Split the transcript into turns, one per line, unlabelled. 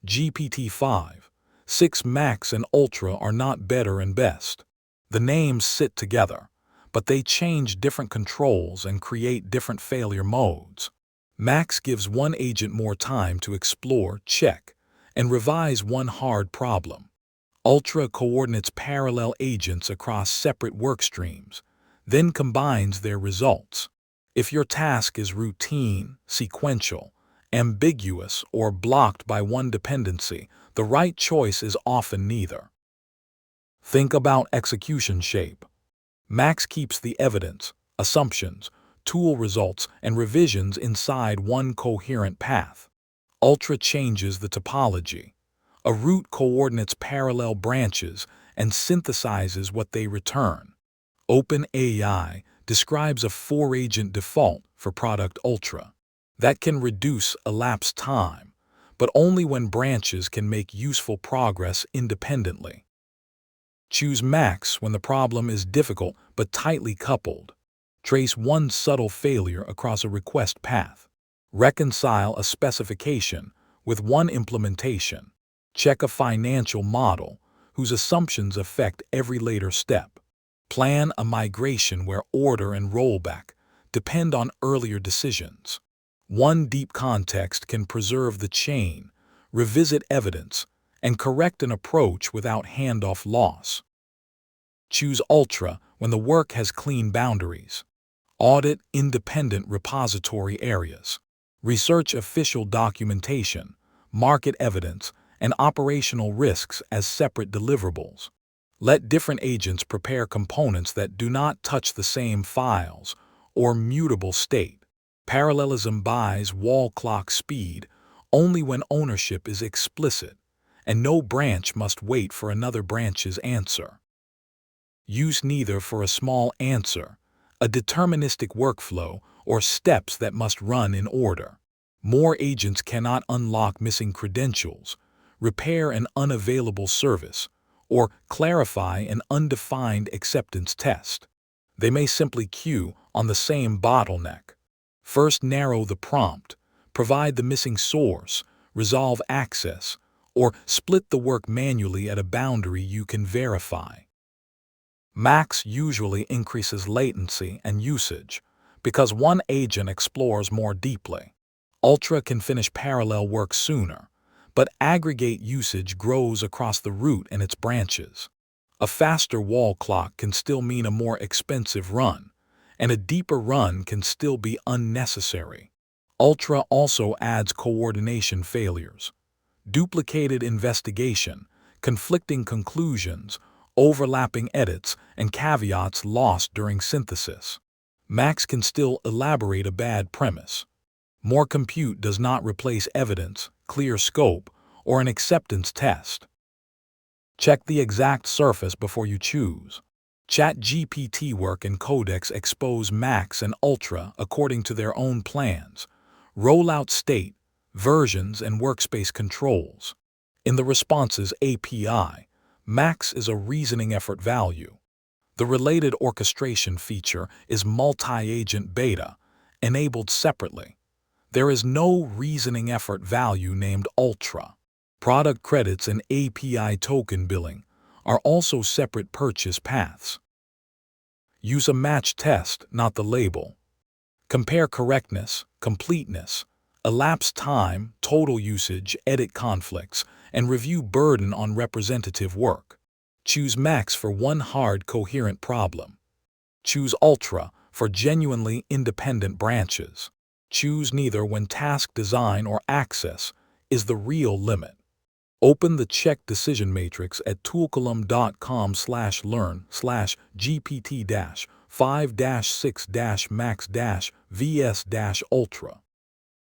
GPT-5.6 Max and Ultra are not better and best. The names sit together, but they change different controls and create different failure modes. Max gives one agent more time to explore, check, and revise one hard problem. Ultra coordinates parallel agents across separate workstreams, then combines their results. If your task is routine, sequential, ambiguous, or blocked by one dependency, the right choice is often neither. Think about execution shape. Max keeps the evidence, assumptions, tool results, and revisions inside one coherent path. Ultra changes the topology. A root coordinates parallel branches and synthesizes what they return. OpenAI describes a 4-agent default for Product Ultra that can reduce elapsed time, but only when branches can make useful progress independently. Choose Max when the problem is difficult but tightly coupled. Trace one subtle failure across a request path. Reconcile a specification with one implementation. Check a financial model whose assumptions affect every later step. Plan a migration where order and rollback depend on earlier decisions. One deep context can preserve the chain, revisit evidence, and correct an approach without handoff loss. Choose Ultra when the work has clean boundaries. Audit independent repository areas. Research official documentation, market evidence, and operational risks as separate deliverables. Let different agents prepare components that do not touch the same files or mutable state. Parallelism buys wall clock speed only when ownership is explicit, and no branch must wait for another branch's answer. Use neither for a small answer, a deterministic workflow, or steps that must run in order. More agents cannot unlock missing credentials, repair an unavailable service, or clarify an undefined acceptance test. They may simply queue on the same bottleneck. First, narrow the prompt, provide the missing source, resolve access, or split the work manually at a boundary you can verify. Max usually increases latency and usage because one agent explores more deeply. Ultra can finish parallel work sooner, but aggregate usage grows across the root and its branches. A faster wall clock can still mean a more expensive run, and a deeper run can still be unnecessary. Ultra also adds coordination failures, duplicated investigation, conflicting conclusions, overlapping edits, and caveats lost during synthesis. Max can still elaborate a bad premise. More compute does not replace evidence, clear scope, or an acceptance test. Check the exact surface before you choose. ChatGPT Work and Codex expose Max and Ultra according to their own plans, rollout state, versions, and workspace controls. In the responses API, Max is a reasoning effort value. The related orchestration feature is multi-agent beta, enabled separately. There is no reasoning effort value named Ultra. Product credits and API token billing are also separate purchase paths. Use a match test, not the label. Compare correctness, completeness, elapsed time, total usage, edit conflicts, and review burden on representative work. Choose Max for one hard, coherent problem. Choose Ultra for genuinely independent branches. Choose neither when task design or access is the real limit. Open the check decision matrix at toolcolumn.com/learn/GPT-5-6-Max-VS-Ultra.